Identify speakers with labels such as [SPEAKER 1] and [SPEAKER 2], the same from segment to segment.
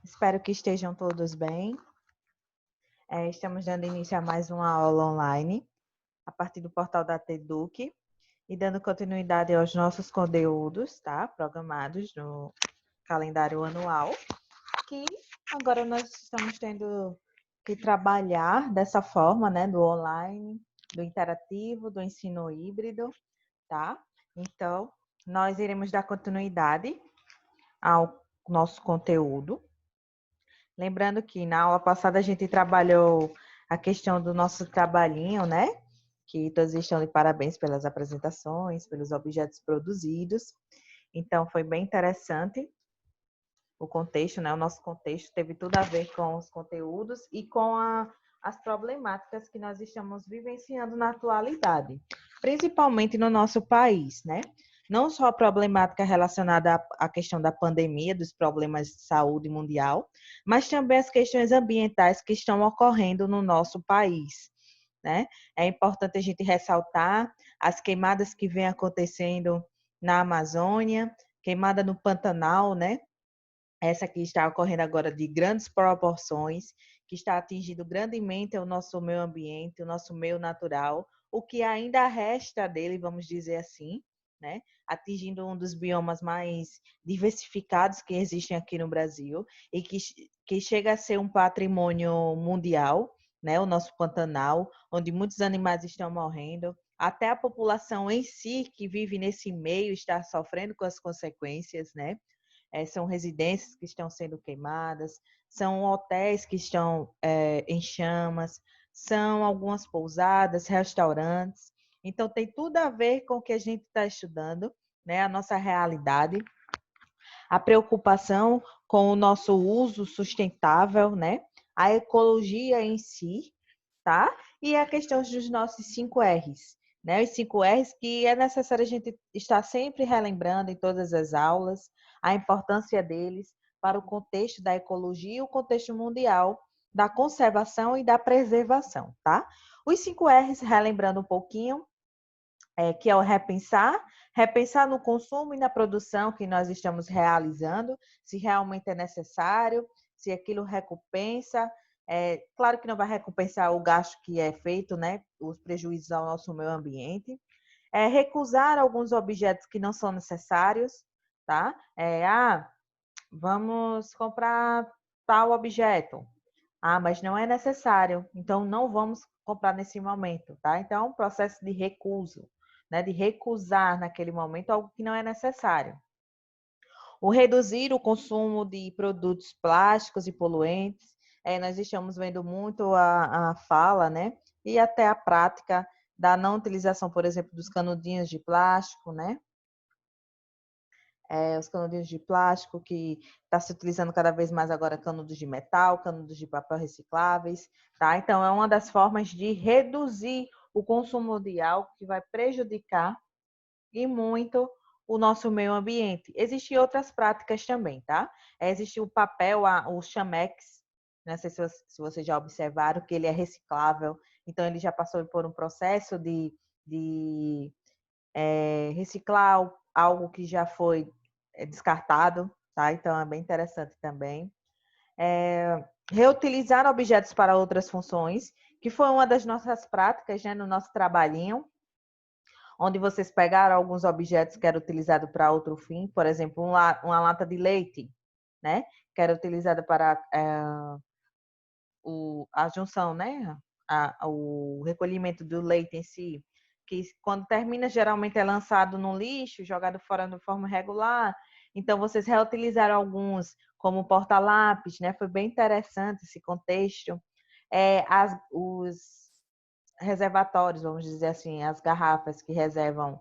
[SPEAKER 1] Espero que estejam todos bem. Estamos dando início a mais uma aula online, a partir do portal da TEDUC, e dando continuidade aos nossos conteúdos, tá? Programados no calendário anual, que agora nós estamos tendo que trabalhar dessa forma, né? Do online, do interativo, do ensino híbrido, tá? Então, nós iremos dar continuidade ao nosso conteúdo. Lembrando que na aula passada a gente trabalhou a questão do nosso trabalhinho, né? Que todos estão de parabéns pelas apresentações, pelos objetos produzidos. Então, foi bem interessante o contexto, né? O nosso contexto teve tudo a ver com os conteúdos e com as problemáticas que nós estamos vivenciando na atualidade, principalmente no nosso país, né? Não só a problemática relacionada à questão da pandemia, dos problemas de saúde mundial, mas também as questões ambientais que estão ocorrendo no nosso país, né? É importante a gente ressaltar as queimadas que vêm acontecendo na Amazônia, queimada no Pantanal, né? Essa que está ocorrendo agora de grandes proporções, que está atingindo grandemente o nosso meio ambiente, o nosso meio natural, o que ainda resta dele, vamos dizer assim, né? Atingindo um dos biomas mais diversificados que existem aqui no Brasil e que chega a ser um patrimônio mundial, né? O nosso Pantanal, onde muitos animais estão morrendo, até a população em si que vive nesse meio está sofrendo com as consequências, né? São residências que estão sendo queimadas, são hotéis que estão em chamas, são algumas pousadas, restaurantes. Então, tem tudo a ver com o que a gente está estudando, né? A nossa realidade, a preocupação com o nosso uso sustentável, né? A ecologia em si, tá? E a questão dos nossos 5 R's, né? Os 5 R's que é necessário a gente estar sempre relembrando em todas as aulas, a importância deles para o contexto da ecologia e o contexto mundial da conservação e da preservação, tá? Os 5 R's, relembrando um pouquinho, que é o repensar, repensar no consumo e na produção que nós estamos realizando, se realmente é necessário, se aquilo recompensa. Claro que não vai recompensar o gasto que é feito, né? Os prejuízos ao nosso meio ambiente. Recusar alguns objetos que não são necessários, tá? Vamos comprar tal objeto. Mas não é necessário, então não vamos comprar nesse momento, tá? Então, é um processo de recuso, né? De recusar naquele momento algo que não é necessário. O reduzir o consumo de produtos plásticos e poluentes. Nós estamos vendo muito a fala, né? E até a prática da não utilização, por exemplo, dos canudinhos de plástico, né? Os canudinhos de plástico, que está se utilizando cada vez mais agora canudos de metal, canudos de papel recicláveis, tá? Então, é uma das formas de reduzir o consumo de álcool que vai prejudicar e muito o nosso meio ambiente. Existem outras práticas também, tá? Existe o papel, o Chamex, não sei se vocês já observaram que ele é reciclável, então ele já passou por um processo de reciclar algo que já foi descartado, tá? Então é bem interessante também. Reutilizar objetos para outras funções, que foi uma das nossas práticas, né, no nosso trabalhinho, onde vocês pegaram alguns objetos que eram utilizados para outro fim, por exemplo, uma lata de leite, né, que era utilizada para a junção, né, o recolhimento do leite em si, que quando termina geralmente é lançado no lixo, jogado fora de forma regular. Então vocês reutilizaram alguns como porta-lápis, né? Foi bem interessante esse contexto. Os reservatórios, vamos dizer assim, as garrafas que reservam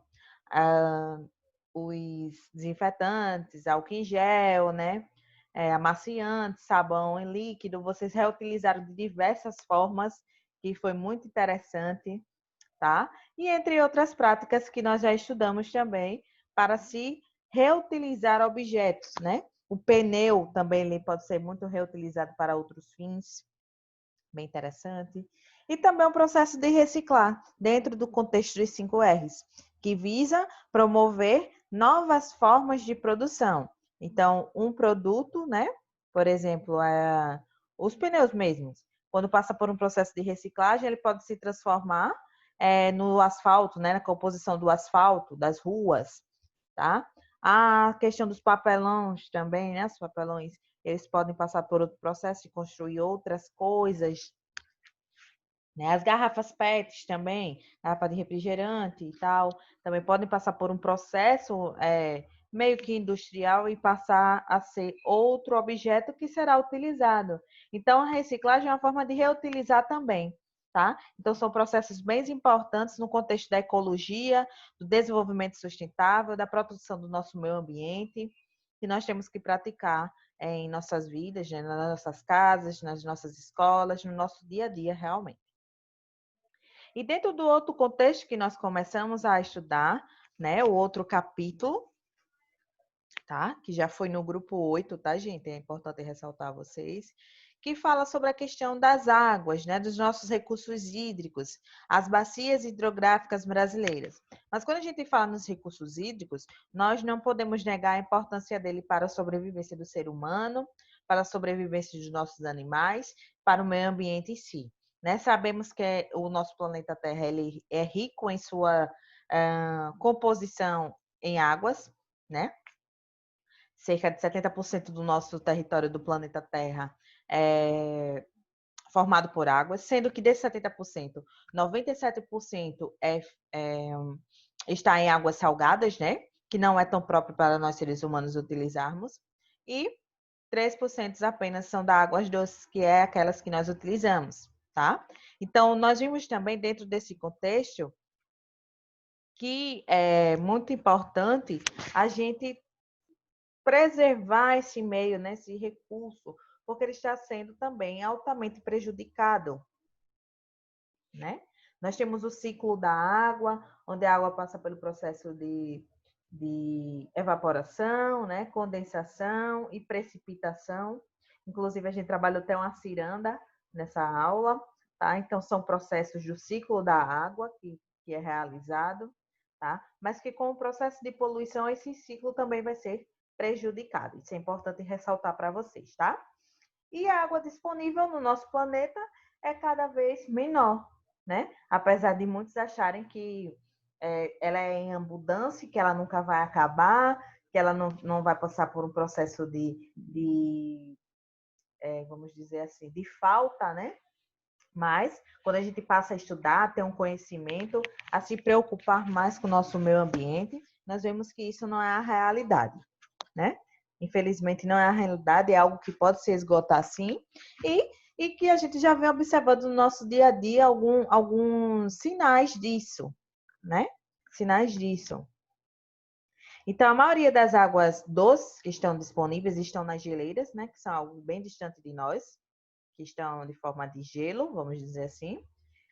[SPEAKER 1] ah, os desinfetantes, álcool em gel, né? Amaciante, sabão em líquido, vocês reutilizaram de diversas formas, que foi muito interessante, tá? E entre outras práticas que nós já estudamos também, para se reutilizar objetos, né? O pneu também ele pode ser muito reutilizado para outros fins, bem interessante. E também o processo de reciclar, dentro do contexto dos 5 R's, que visa promover novas formas de produção. Então, um produto, né? Por exemplo, os pneus mesmos. Quando passa por um processo de reciclagem, ele pode se transformar no asfalto, né? Na composição do asfalto, das ruas, tá? A questão dos papelões também, né? Os papelões, eles podem passar por outro processo e construir outras coisas, né? As garrafas PETs também, garrafa de refrigerante e tal, também podem passar por um processo meio que industrial e passar a ser outro objeto que será utilizado. Então, a reciclagem é uma forma de reutilizar também, tá? Então, são processos bem importantes no contexto da ecologia, do desenvolvimento sustentável, da proteção do nosso meio ambiente, que nós temos que praticar em nossas vidas, né? Nas nossas casas, nas nossas escolas, no nosso dia a dia, realmente. E dentro do outro contexto que nós começamos a estudar, né, o outro capítulo, tá? Que já foi no grupo 8, tá, gente? É importante ressaltar a vocês, que fala sobre a questão das águas, né, dos nossos recursos hídricos, as bacias hidrográficas brasileiras. Mas quando a gente fala nos recursos hídricos, nós não podemos negar a importância dele para a sobrevivência do ser humano, para a sobrevivência dos nossos animais, para o meio ambiente em si. Né? Sabemos que o nosso planeta Terra ele é rico em sua composição em águas, né? Cerca de 70% do nosso território do planeta Terra é formado por águas, sendo que desses 70%, 97% está em águas salgadas, né? Que não é tão próprio para nós seres humanos utilizarmos. E 3% apenas são da águas doces, que é aquelas que nós utilizamos, tá? Então, nós vimos também dentro desse contexto que é muito importante a gente preservar esse meio, né, esse recurso, porque ele está sendo também altamente prejudicado, né? Nós temos o ciclo da água, onde a água passa pelo processo de evaporação, né, condensação e precipitação. Inclusive, a gente trabalhou até uma ciranda nessa aula, tá? Então, são processos do ciclo da água que é realizado, tá? Mas que com o processo de poluição, esse ciclo também vai ser prejudicado. Isso é importante ressaltar para vocês, tá? E a água disponível no nosso planeta é cada vez menor, né? Apesar de muitos acharem que ela é em abundância, que ela nunca vai acabar, que ela não vai passar por um processo vamos dizer assim, de falta, né? Mas, quando a gente passa a estudar, ter um conhecimento, a se preocupar mais com o nosso meio ambiente, nós vemos que isso não é a realidade, né? Infelizmente, não é a realidade, é algo que pode se esgotar sim, e que a gente já vem observando no nosso dia a dia alguns sinais disso, né? Sinais disso. Então, a maioria das águas doces que estão disponíveis estão nas geleiras, né? Que são algo bem distante de nós, que estão de forma de gelo, vamos dizer assim.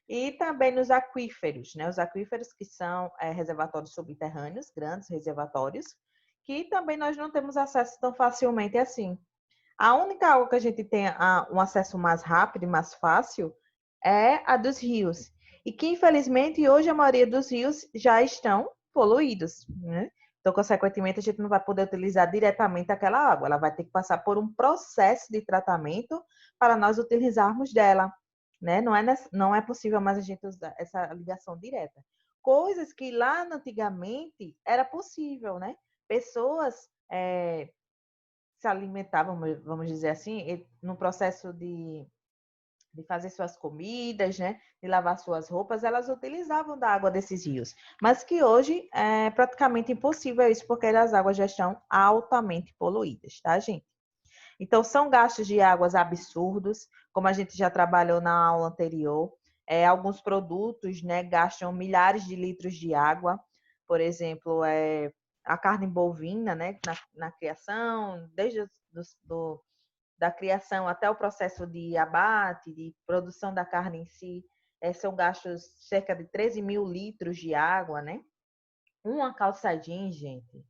[SPEAKER 1] E também nos aquíferos, né? Os aquíferos que são reservatórios subterrâneos, grandes reservatórios, que também nós não temos acesso tão facilmente assim. A única água que a gente tem um acesso mais rápido e mais fácil é a dos rios. E que, infelizmente, hoje a maioria dos rios já estão poluídos, né? Então, consequentemente, a gente não vai poder utilizar diretamente aquela água. Ela vai ter que passar por um processo de tratamento para nós utilizarmos dela, né? Não é possível mais a gente usar essa ligação direta. Coisas que lá antigamente era possível, né? Pessoas se alimentavam, vamos dizer assim, no processo de fazer suas comidas, né, de lavar suas roupas, elas utilizavam da água desses rios. Mas que hoje é praticamente impossível isso, porque as águas já estão altamente poluídas, tá, gente? Então, são gastos de águas absurdos, como a gente já trabalhou na aula anterior. Alguns produtos, né, gastam milhares de litros de água. Por exemplo, a carne bovina, né, na criação, desde da criação até o processo de abate, de produção da carne em si, são gastos cerca de 13 mil litros de água, né? Uma calça jeans, gente,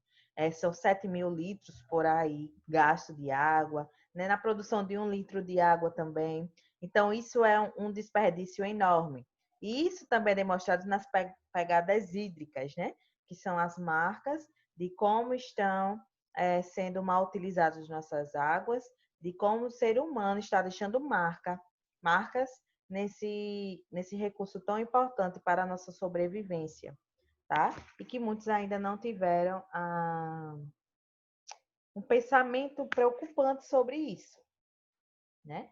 [SPEAKER 1] são 7 mil litros por aí gasto de água, né? Na produção de 1 litro de água também. Então, isso é um desperdício enorme. E isso também é demonstrado nas pegadas hídricas, né? Que são as marcas de como estão sendo mal utilizadas nossas águas, de como o ser humano está deixando marcas nesse recurso tão importante para a nossa sobrevivência, tá? E que muitos ainda não tiveram um pensamento preocupante sobre isso, né?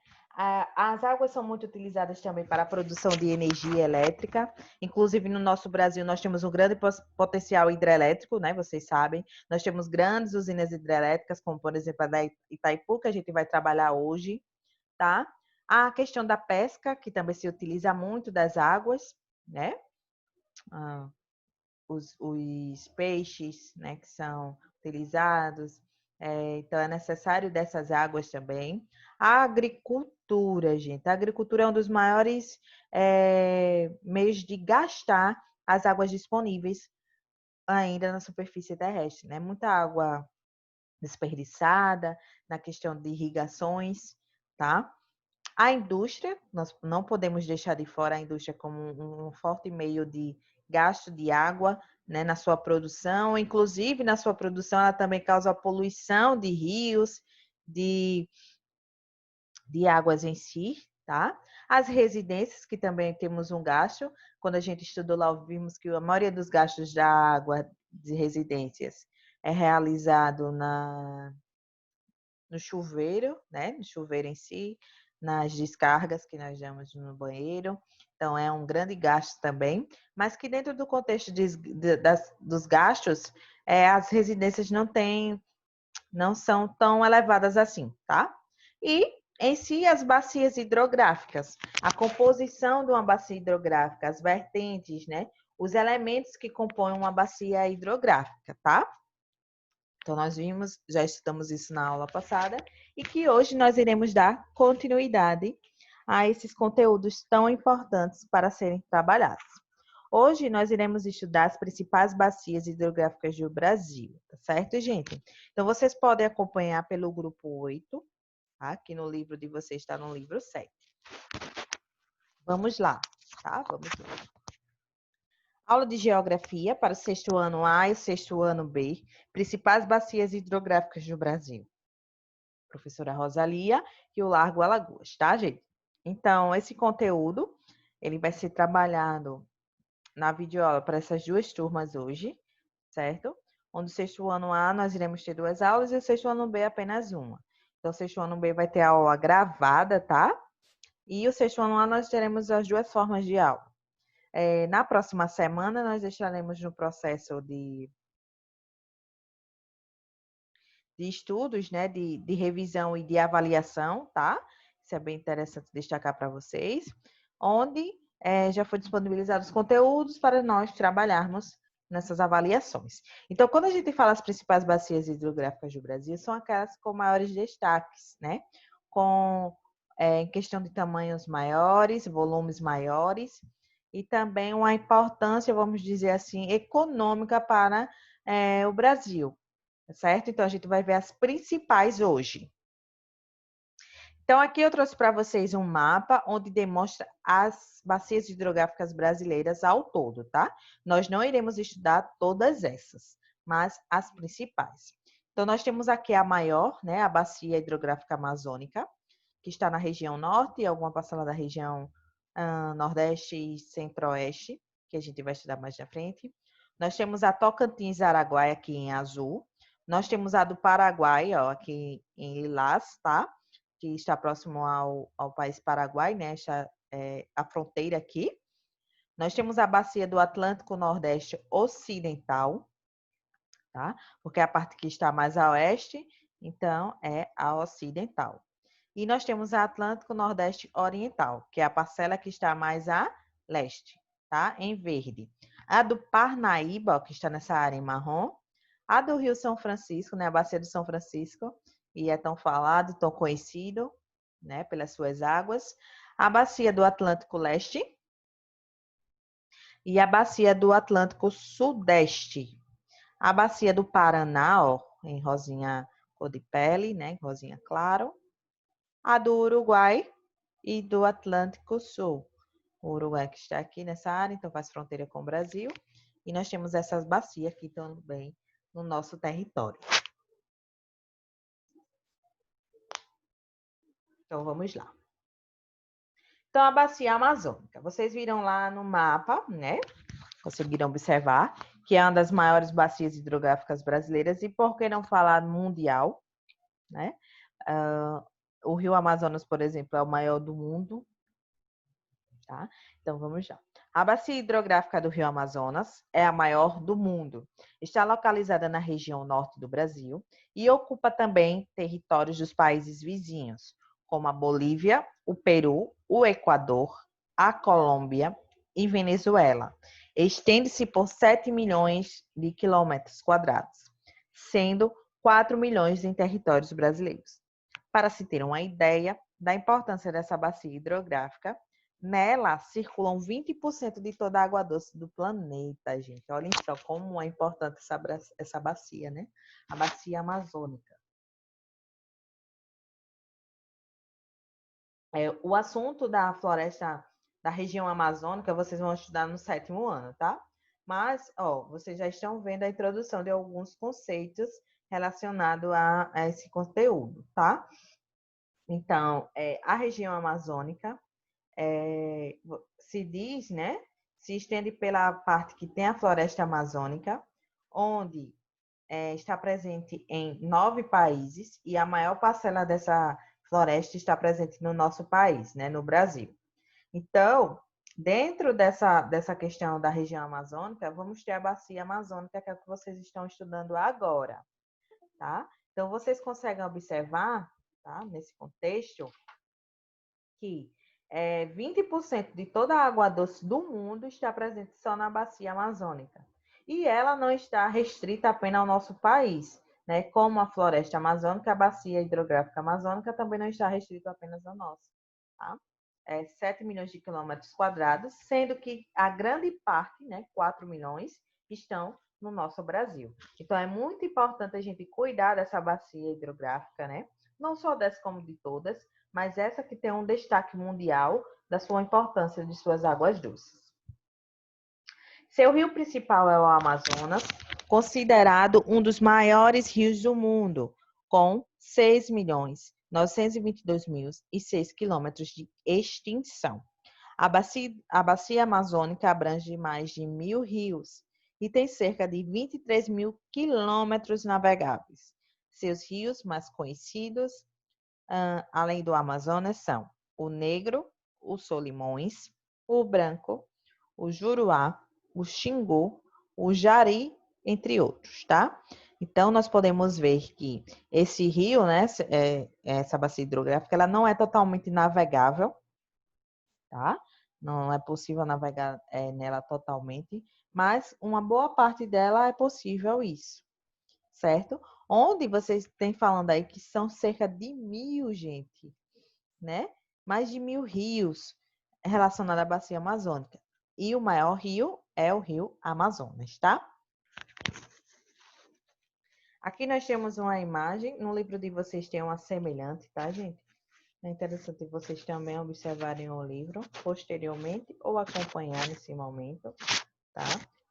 [SPEAKER 1] As águas são muito utilizadas também para a produção de energia elétrica. Inclusive, no nosso Brasil, nós temos um grande potencial hidrelétrico, né? Vocês sabem. Nós temos grandes usinas hidrelétricas, como, por exemplo, a da Itaipu, que a gente vai trabalhar hoje, tá? A questão da pesca, que também se utiliza muito das águas, né? Os peixes, né, que são utilizados. Então, é necessário dessas águas também. A agricultura, gente. A agricultura é um dos maiores meios de gastar as águas disponíveis ainda na superfície terrestre, né? Muita água desperdiçada na questão de irrigações, tá? A indústria, nós não podemos deixar de fora a indústria como um forte meio de gasto de água, né, na sua produção. Inclusive, na sua produção, ela também causa poluição de rios, de águas em si, tá? As residências, que também temos um gasto. Quando a gente estudou lá, vimos que a maioria dos gastos da água de residências é realizado no chuveiro, né? No chuveiro em si, nas descargas que nós damos no banheiro. Então, é um grande gasto também, mas que dentro do contexto dos gastos, as residências não são tão elevadas assim, tá? E, em si, as bacias hidrográficas. A composição de uma bacia hidrográfica, as vertentes, né? Os elementos que compõem uma bacia hidrográfica, tá? Então, nós vimos, já estudamos isso na aula passada, e que hoje nós iremos dar continuidade a esses conteúdos tão importantes para serem trabalhados. Hoje nós iremos estudar as principais bacias hidrográficas do Brasil, tá certo, gente? Então, vocês podem acompanhar pelo grupo 8, tá? Aqui no livro de vocês está no livro 7. Vamos lá, tá? Vamos lá. Aula de Geografia para o sexto ano A e o sexto ano B. Principais bacias hidrográficas do Brasil. Professora Rosalia e o Largo Alagoas, tá, gente? Então, esse conteúdo, ele vai ser trabalhado na videoaula para essas duas turmas hoje, certo? Onde o sexto ano A nós iremos ter 2 aulas e o sexto ano B apenas uma. Então, o sexto ano B vai ter a aula gravada, tá? E o sexto ano A nós teremos as duas formas de aula. Na próxima semana, nós estaremos no processo de estudos, né, de revisão e de avaliação, tá? Isso é bem interessante destacar para vocês, onde já foi disponibilizados os conteúdos para nós trabalharmos nessas avaliações. Então, quando a gente fala as principais bacias hidrográficas do Brasil, são aquelas com maiores destaques, né? Em questão de tamanhos maiores, volumes maiores, e também uma importância, vamos dizer assim, econômica para o Brasil, certo? Então, a gente vai ver as principais hoje. Então, aqui eu trouxe para vocês um mapa onde demonstra as bacias hidrográficas brasileiras ao todo, tá? Nós não iremos estudar todas essas, mas as principais. Então, nós temos aqui a maior, né? A bacia hidrográfica amazônica, que está na região norte e alguma parcela da região nordeste e centro-oeste, que a gente vai estudar mais na frente. Nós temos a Tocantins-Araguaia aqui em azul. Nós temos a do Paraguai, ó, aqui em lilás, tá? Que está próximo ao país Paraguai, né? A fronteira aqui. Nós temos a bacia do Atlântico Nordeste Ocidental, tá? Porque é a parte que está mais a oeste, então é a ocidental. E nós temos a Atlântico Nordeste Oriental, que é a parcela que está mais a leste, tá? Em verde. A do Parnaíba, ó, que está nessa área em marrom. A do Rio São Francisco, né? A bacia do São Francisco, e é tão falado, tão conhecido, né? Pelas suas águas. A bacia do Atlântico Leste e a bacia do Atlântico Sudeste. A bacia do Paraná, ó, em rosinha cor de pele, né? Rosinha claro. A do Uruguai e do Atlântico Sul. O Uruguai que está aqui nessa área, então faz fronteira com o Brasil. E nós temos essas bacias aqui também no nosso território. Então, vamos lá. Então, a bacia amazônica. Vocês viram lá no mapa, né? Conseguiram observar que é uma das maiores bacias hidrográficas brasileiras e, por que não falar mundial, né? O Rio Amazonas, por exemplo, é o maior do mundo, tá? Então, vamos lá. A bacia hidrográfica do Rio Amazonas é a maior do mundo. Está localizada na região norte do Brasil e ocupa também territórios dos países vizinhos, como a Bolívia, o Peru, o Equador, a Colômbia e Venezuela. Estende-se por 7 milhões de quilômetros quadrados, sendo 4 milhões em territórios brasileiros. Para se ter uma ideia da importância dessa bacia hidrográfica, nela circulam 20% de toda a água doce do planeta, gente. Olhem só como é importante essa bacia, né? A bacia amazônica. O assunto da floresta da região amazônica vocês vão estudar no 7º ano, tá? Mas, ó, vocês já estão vendo a introdução de alguns conceitos relacionados a esse conteúdo, tá? Então, a região amazônica se diz, né? Se estende pela parte que tem a floresta amazônica, onde está presente em 9 países e a maior parcela dessa floresta está presente no nosso país, né? No Brasil. Então, dentro dessa questão da região amazônica, vamos ter a bacia amazônica, que é o que vocês estão estudando agora, tá? Então, vocês conseguem observar, tá? Nesse contexto, que 20% de toda a água doce do mundo está presente só na bacia amazônica. E ela não está restrita apenas ao nosso país, né? Como a floresta amazônica, a bacia hidrográfica amazônica também não está restrita apenas ao nosso, tá? 7 milhões de quilômetros quadrados, sendo que a grande parte, né, 4 milhões, estão no nosso Brasil. Então, é muito importante a gente cuidar dessa bacia hidrográfica, né? Não só dessa como de todas, mas essa que tem um destaque mundial da sua importância de suas águas doces. Seu rio principal é o Amazonas, considerado um dos maiores rios do mundo, com 6.922.006 quilômetros de extensão. A bacia amazônica abrange mais de 1.000 rios e tem cerca de 23 mil quilômetros navegáveis. Seus rios mais conhecidos, além do Amazonas, são o Negro, o Solimões, o Branco, o Juruá, o Xingu, o Jari, entre outros, tá? Então, nós podemos ver que esse rio, né, essa bacia hidrográfica, ela não é totalmente navegável, tá? Não é possível navegar nela totalmente, mas uma boa parte dela é possível isso, certo? Onde vocês têm falando aí que são cerca de 1.000, gente, né? Mais de 1.000 rios relacionados à bacia amazônica. E o maior rio é o rio Amazonas, tá? Aqui nós temos uma imagem, no livro de vocês tem uma semelhante, tá, gente? É interessante vocês também observarem o livro posteriormente ou acompanhar nesse momento, tá?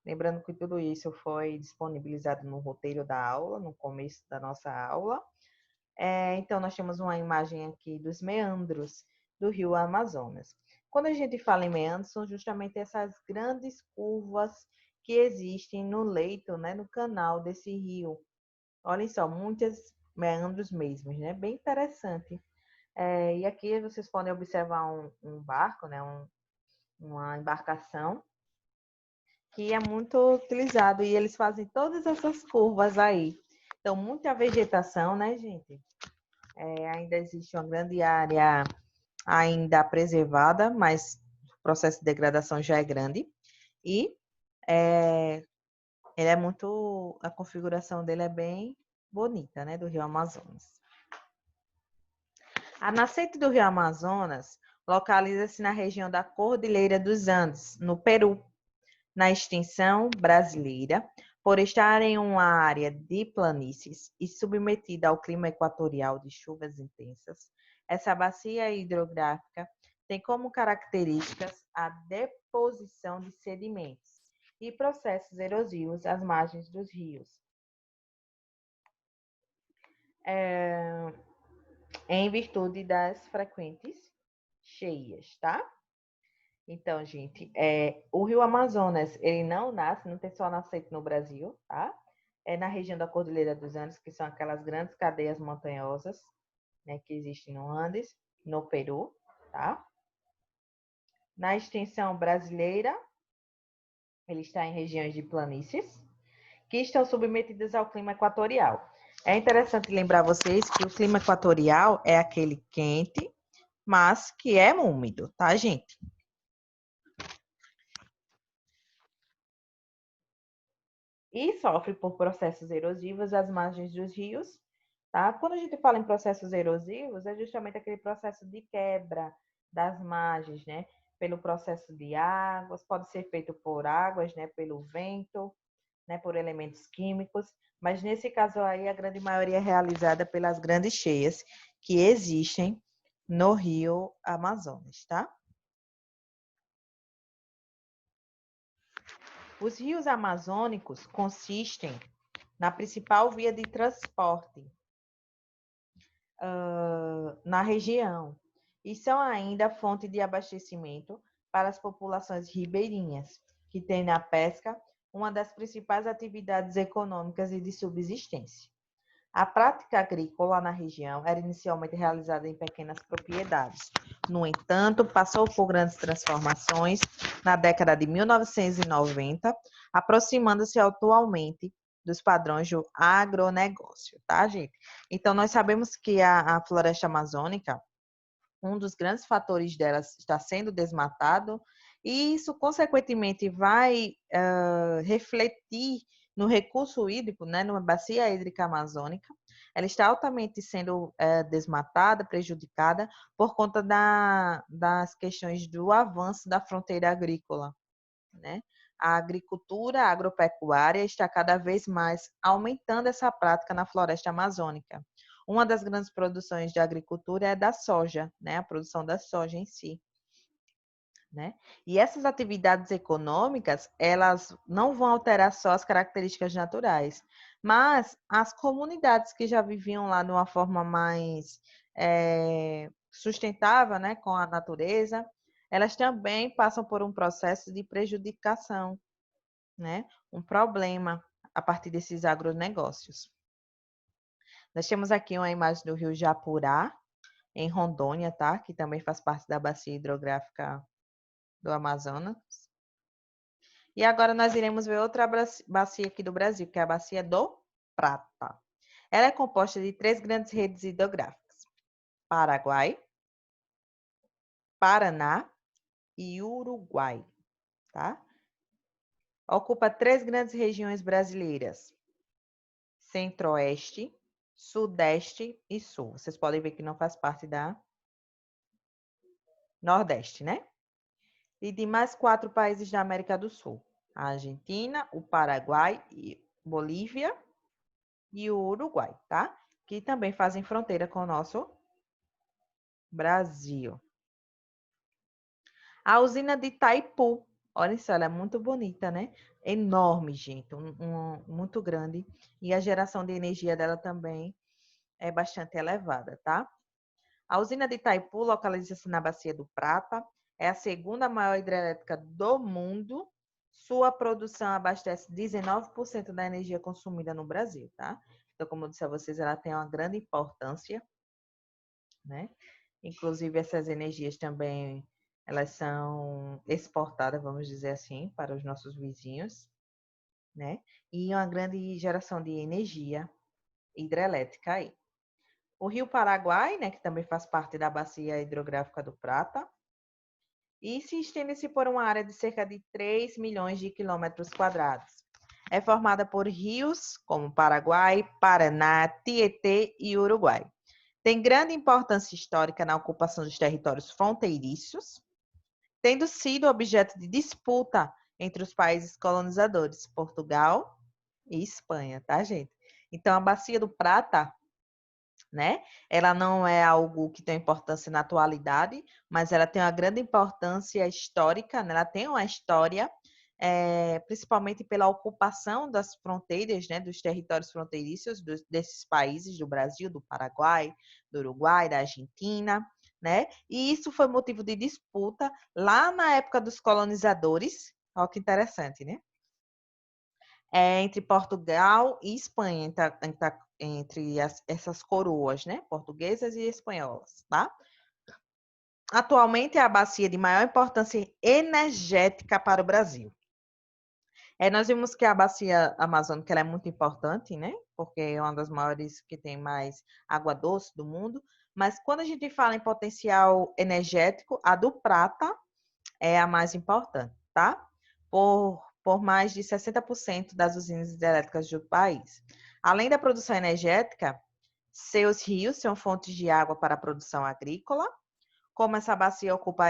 [SPEAKER 1] Lembrando que tudo isso foi disponibilizado no roteiro da aula, no começo da nossa aula. Então, nós temos uma imagem aqui dos meandros do rio Amazonas. Quando a gente fala em meandros, são justamente essas grandes curvas que existem no leito, né, no canal desse rio. Olhem só, muitos meandros mesmo, né? Bem interessante. E aqui vocês podem observar um barco, né, uma embarcação, que é muito utilizado e eles fazem todas essas curvas aí. Então, muita vegetação, né, gente? Ainda existe uma grande área ainda preservada, mas o processo de degradação já é grande. E ele é muito, a configuração dele é bem bonita, né, do Rio Amazonas. A nascente do Rio Amazonas localiza-se na região da Cordilheira dos Andes, no Peru, na extensão brasileira, por estar em uma área de planícies e submetida ao clima equatorial de chuvas intensas. Essa bacia hidrográfica tem como características a deposição de sedimentos e processos erosivos às margens dos rios. em virtude das frequentes cheias, tá? Então, gente, o Rio Amazonas, ele não nasce, não tem só nascente no Brasil, tá? É na região da Cordilheira dos Andes, que são aquelas grandes cadeias montanhosas, né, que existem no Andes, no Peru, tá? Na extensão brasileira, ele está em regiões de planícies, que estão submetidas ao clima equatorial. É interessante lembrar vocês que o clima equatorial é aquele quente, mas que é úmido, tá, gente? E sofre por processos erosivos às margens dos rios, tá? Quando a gente fala em processos erosivos, é justamente aquele processo de quebra das margens, né? Pelo processo de águas, pode ser feito por águas, né? Pelo vento, né? Por elementos químicos, mas nesse caso aí a grande maioria é realizada pelas grandes cheias que existem no Rio Amazonas, tá? Os rios amazônicos consistem na principal via de transporte na região e são ainda fonte de abastecimento para as populações ribeirinhas, que têm na pesca uma das principais atividades econômicas e de subsistência. A prática agrícola na região era inicialmente realizada em pequenas propriedades. No entanto, passou por grandes transformações na década de 1990, aproximando-se atualmente dos padrões do agronegócio, tá, gente? Então, nós sabemos que a floresta amazônica, um dos grandes fatores dela está sendo desmatado, e isso, consequentemente, vai refletir no recurso hídrico, né, numa bacia hídrica amazônica. Ela está altamente sendo desmatada, prejudicada, por conta das questões do avanço da fronteira agrícola, né? A agricultura agropecuária está cada vez mais aumentando essa prática na floresta amazônica. Uma das grandes produções de agricultura é da soja, né? A produção da soja em si, né? E essas atividades econômicas, elas não vão alterar só as características naturais, mas as comunidades que já viviam lá de uma forma mais sustentável, né, com a natureza, elas também passam por um processo de prejudicação, né? Um problema a partir desses agronegócios. Nós temos aqui uma imagem do rio Japurá, em Rondônia, tá? Que também faz parte da bacia hidrográfica do Amazonas. E agora nós iremos ver outra bacia aqui do Brasil, que é a bacia do Prata. Ela é composta de 3 grandes redes hidrográficas: Paraguai, Paraná e Uruguai, tá? Ocupa 3 grandes regiões brasileiras: Centro-Oeste, Sudeste e Sul. Vocês podem ver que não faz parte da Nordeste, né? E de mais 4 países da América do Sul: a Argentina, o Paraguai, Bolívia e o Uruguai, tá? Que também fazem fronteira com o nosso Brasil. A usina de Itaipu, olha só, ela é muito bonita, né? Enorme, gente, muito grande. E a geração de energia dela também é bastante elevada, tá? A usina de Itaipu localiza-se na Bacia do Prata, é a segunda maior hidrelétrica do mundo. Sua produção abastece 19% da energia consumida no Brasil, tá? Então, como eu disse a vocês, ela tem uma grande importância, né? Inclusive, essas energias também, elas são exportadas, vamos dizer assim, para os nossos vizinhos, né? E uma grande geração de energia hidrelétrica aí. O Rio Paraguai, né, que também faz parte da bacia hidrográfica do Prata, e se estende-se por uma área de cerca de 3 milhões de quilômetros quadrados. É formada por rios como Paraguai, Paraná, Tietê e Uruguai. Tem grande importância histórica na ocupação dos territórios fronteiriços, tendo sido objeto de disputa entre os países colonizadores, Portugal e Espanha, tá, gente? Então, a Bacia do Prata, né? Ela não é algo que tem importância na atualidade, mas ela tem uma grande importância histórica, né? Ela tem uma história principalmente pela ocupação das fronteiras, né, dos territórios fronteiriços desses países, do Brasil, do Paraguai, do Uruguai, da Argentina, né? E isso foi motivo de disputa lá na época dos colonizadores. Olha que interessante, né? Entre Portugal e Espanha, entre essas coroas, né? Portuguesas e espanholas, tá? Atualmente é a bacia de maior importância energética para o Brasil. Nós vimos que a bacia amazônica ela é muito importante, né? Porque é uma das maiores que tem mais água doce do mundo. Mas quando a gente fala em potencial energético, a do Prata é a mais importante, tá? Por mais de 60% das usinas hidrelétricas do país. Além da produção energética, seus rios são fontes de água para a produção agrícola. Como essa bacia ocupa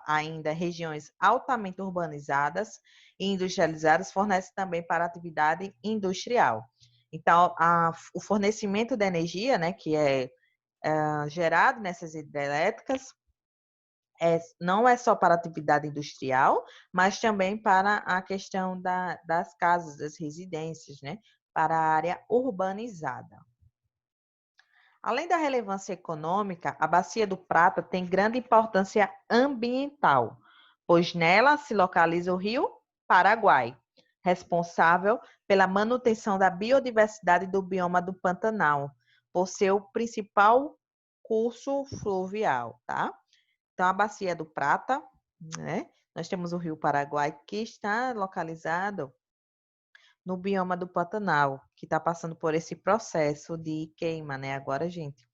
[SPEAKER 1] ainda regiões altamente urbanizadas e industrializadas, fornece também para atividade industrial. Então, o fornecimento de energia, né, que é gerado nessas hidrelétricas, não é só para atividade industrial, mas também para a questão das casas, das residências, né, para a área urbanizada. Além da relevância econômica, a Bacia do Prata tem grande importância ambiental, pois nela se localiza o Rio Paraguai, responsável pela manutenção da biodiversidade do bioma do Pantanal, por seu principal curso fluvial, tá? Então, a Bacia do Prata, né? Nós temos o Rio Paraguai, que está localizado no bioma do Pantanal, que está passando por esse processo de queima, né? Agora, gente.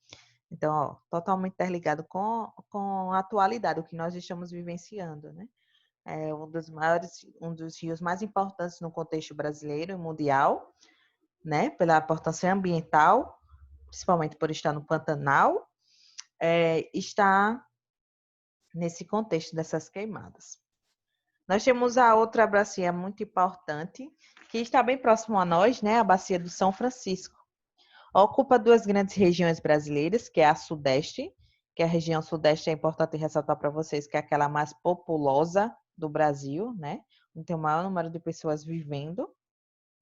[SPEAKER 1] Então, ó, totalmente interligado com a atualidade, o que nós estamos vivenciando, né? É um dos rios mais importantes no contexto brasileiro e mundial, né? Pela importância ambiental, principalmente por estar no Pantanal, está nesse contexto dessas queimadas. Nós temos a outra bacia muito importante, que está bem próximo a nós, né? A bacia do São Francisco. Ocupa duas grandes regiões brasileiras, que é a Sudeste, que a região Sudeste é importante ressaltar para vocês, que é aquela mais populosa do Brasil, né? Onde tem o maior número de pessoas vivendo,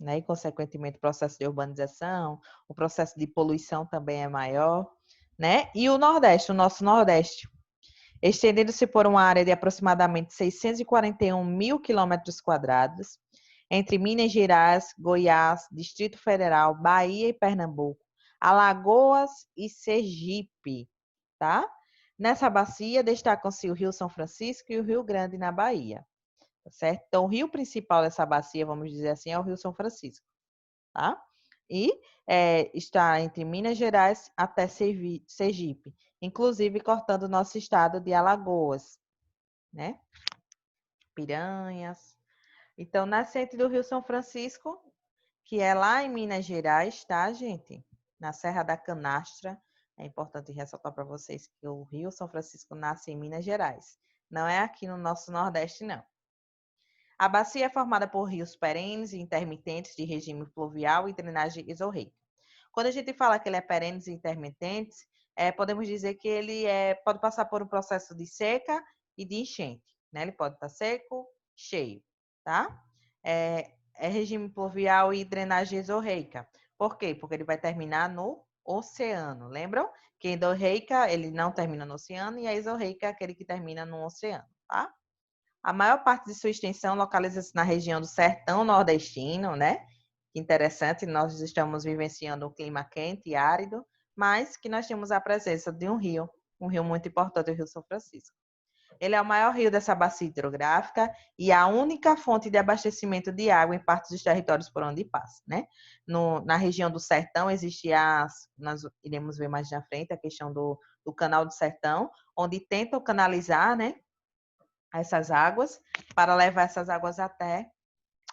[SPEAKER 1] né? E, consequentemente, o processo de urbanização, o processo de poluição também é maior, né? E o Nordeste, o nosso Nordeste, estendendo-se por uma área de aproximadamente 641 mil quilômetros quadrados, entre Minas Gerais, Goiás, Distrito Federal, Bahia e Pernambuco, Alagoas e Sergipe, tá? Nessa bacia destacam-se o Rio São Francisco e o Rio Grande na Bahia, tá certo? Então, o rio principal dessa bacia, vamos dizer assim, é o Rio São Francisco, tá? E está entre Minas Gerais até Sergipe, inclusive cortando o nosso estado de Alagoas, né? Piranhas. Então, nascente do Rio São Francisco, que é lá em Minas Gerais, tá, gente? Na Serra da Canastra. É importante ressaltar para vocês que o Rio São Francisco nasce em Minas Gerais. Não é aqui no nosso Nordeste, não. A bacia é formada por rios perenes e intermitentes de regime fluvial e drenagem isorreica. Quando a gente fala que ele é perenes e intermitentes, podemos dizer que ele pode passar por um processo de seca e de enchente, né? Ele pode estar seco, cheio, tá? É regime pluvial e drenagem isorreica. Por quê? Porque ele vai terminar no oceano. Lembram? Que endorreica, ele não termina no oceano, e a isorreica é aquele que termina no oceano, tá? A maior parte de sua extensão localiza-se na região do sertão nordestino, né? Interessante, nós estamos vivenciando um clima quente e árido, mas que nós temos a presença de um rio muito importante, o Rio São Francisco. Ele é o maior rio dessa bacia hidrográfica e a única fonte de abastecimento de água em parte dos territórios por onde passa, né? Na região do Sertão existe nós iremos ver mais na frente a questão do Canal do Sertão, onde tentam canalizar, né, essas águas para levar essas águas até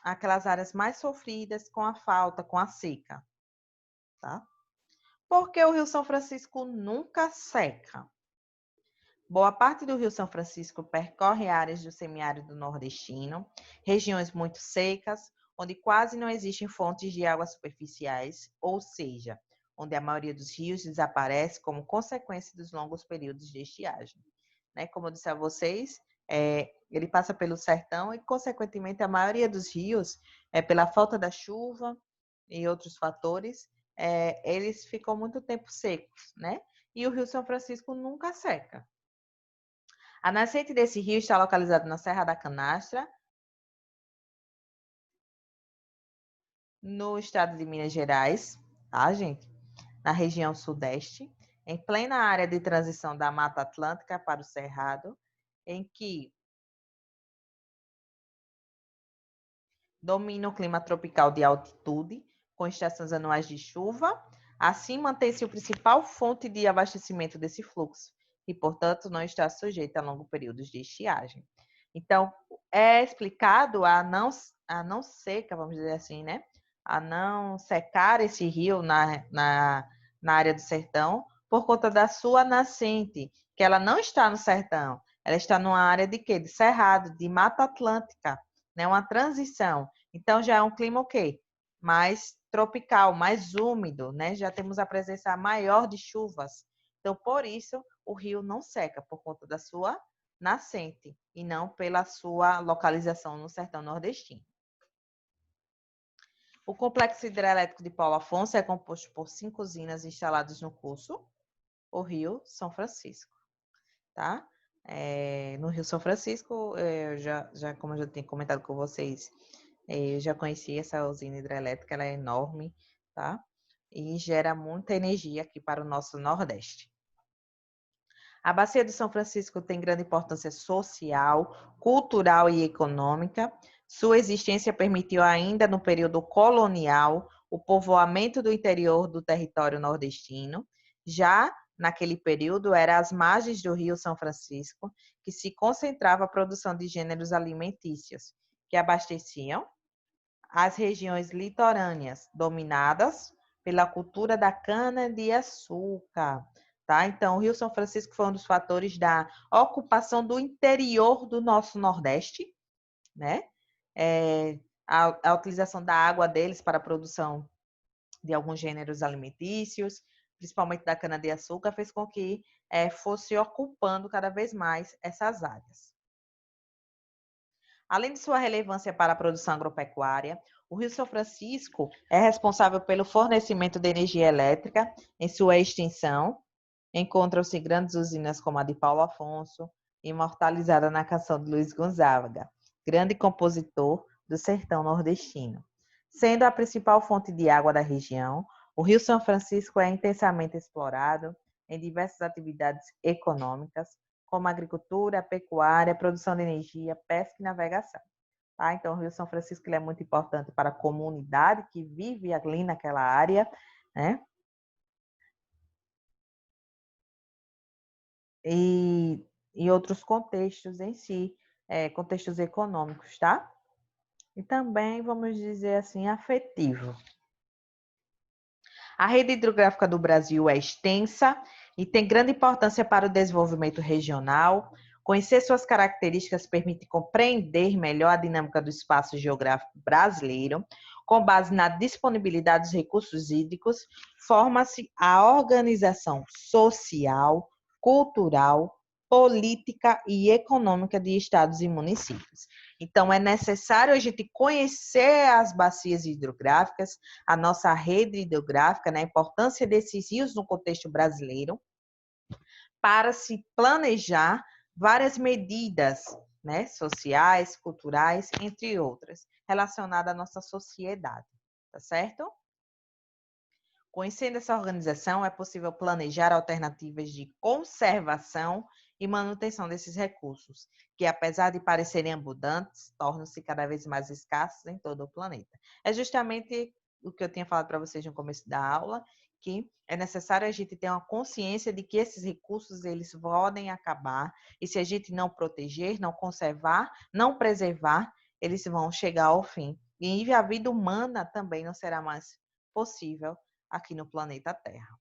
[SPEAKER 1] aquelas áreas mais sofridas com a falta, com a seca, tá? Porque o Rio São Francisco nunca seca. Boa parte do Rio São Francisco percorre áreas do semiárido nordestino, regiões muito secas, onde quase não existem fontes de águas superficiais, ou seja, onde a maioria dos rios desaparece como consequência dos longos períodos de estiagem. Né? Como eu disse a vocês, Ele passa pelo sertão e, consequentemente, a maioria dos rios, pela falta da chuva e outros fatores, eles ficam muito tempo secos, né? E o Rio São Francisco nunca seca. A nascente desse rio está localizada na Serra da Canastra, no estado de Minas Gerais, tá, gente? Na região sudeste, em plena área de transição da Mata Atlântica para o Cerrado, em que domina o clima tropical de altitude, com estações anuais de chuva. Assim, mantém-se o principal fonte de abastecimento desse fluxo e, portanto, não está sujeito a longos períodos de estiagem. Então, é explicado a não seca, vamos dizer assim, né? A não secar esse rio na área do sertão por conta da sua nascente, que ela não está no sertão, ela está numa área de quê? De cerrado, de Mata Atlântica, né? Uma transição. Então, já é um clima o quê? Mais tropical, mais úmido, né? Já temos a presença maior de chuvas. Então, por isso, o rio não seca, por conta da sua nascente e não pela sua localização no sertão nordestino. O complexo hidrelétrico de Paulo Afonso é composto por 5 usinas instaladas no curso, o Rio São Francisco, tá? No Rio São Francisco, como eu já tinha comentado com vocês, eu já conheci essa usina hidrelétrica, ela é enorme, tá? E gera muita energia aqui para o nosso Nordeste. A Bacia do São Francisco tem grande importância social, cultural e econômica. Sua existência permitiu ainda no período colonial o povoamento do interior do território nordestino. Já naquele período, era às margens do Rio São Francisco que se concentrava a produção de gêneros alimentícios, que abasteciam as regiões litorâneas, dominadas pela cultura da cana-de-açúcar. Tá? Então, o Rio São Francisco foi um dos fatores da ocupação do interior do nosso Nordeste, né? A utilização da água deles para a produção de alguns gêneros alimentícios, principalmente da cana-de-açúcar, fez com que fosse ocupando cada vez mais essas áreas. Além de sua relevância para a produção agropecuária, o Rio São Francisco é responsável pelo fornecimento de energia elétrica em sua extensão. Encontram-se grandes usinas como a de Paulo Afonso, imortalizada na canção de Luiz Gonzaga, grande compositor do sertão nordestino. Sendo a principal fonte de água da região, o Rio São Francisco é intensamente explorado em diversas atividades econômicas, como agricultura, pecuária, produção de energia, pesca e navegação. Tá? Então, o Rio São Francisco ele é muito importante para a comunidade que vive ali naquela área, né? E outros contextos em si, contextos econômicos, tá? E também, vamos dizer assim, afetivo. A rede hidrográfica do Brasil é extensa e tem grande importância para o desenvolvimento regional. Conhecer suas características permite compreender melhor a dinâmica do espaço geográfico brasileiro. Com base na disponibilidade dos recursos hídricos, forma-se a organização social, cultural, política e econômica de estados e municípios. Então, é necessário a gente conhecer as bacias hidrográficas, a nossa rede hidrográfica, né, a importância desses rios no contexto brasileiro, para se planejar várias medidas, né, sociais, culturais, entre outras, relacionadas à nossa sociedade, tá certo? Conhecendo essa organização, é possível planejar alternativas de conservação e manutenção desses recursos, que, apesar de parecerem abundantes, tornam-se cada vez mais escassos em todo o planeta. É justamente o que eu tinha falado para vocês no começo da aula, que é necessário a gente ter uma consciência de que esses recursos eles podem acabar, e se a gente não proteger, não conservar, não preservar, eles vão chegar ao fim. E a vida humana também não será mais possível aqui no planeta Terra.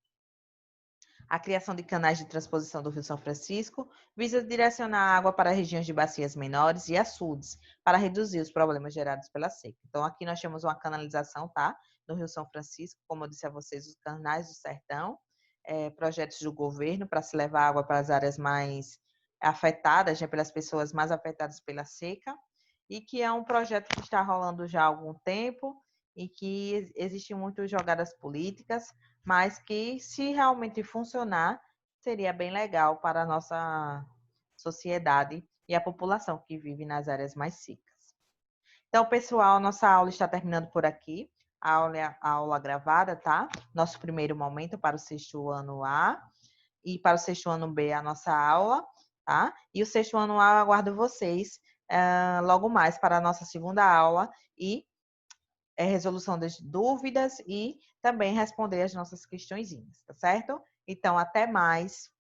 [SPEAKER 1] A criação de canais de transposição do Rio São Francisco visa direcionar a água para regiões de bacias menores e açudes, para reduzir os problemas gerados pela seca. Então, aqui nós temos uma canalização, tá? No Rio São Francisco, como eu disse a vocês, os canais do sertão, projetos do governo para se levar água para as áreas mais afetadas, né, pelas pessoas mais afetadas pela seca, e que é um projeto que está rolando já há algum tempo e que existem muitas jogadas políticas, mas que, se realmente funcionar, seria bem legal para a nossa sociedade e a população que vive nas áreas mais secas. Então, pessoal, nossa aula está terminando por aqui. A aula gravada, tá? Nosso primeiro momento para o sexto ano A e para o sexto ano B a nossa aula, tá? E o sexto ano A eu aguardo vocês logo mais para a nossa segunda aula e resolução das dúvidas e também responder as nossas questõezinhas, tá certo? Então, até mais.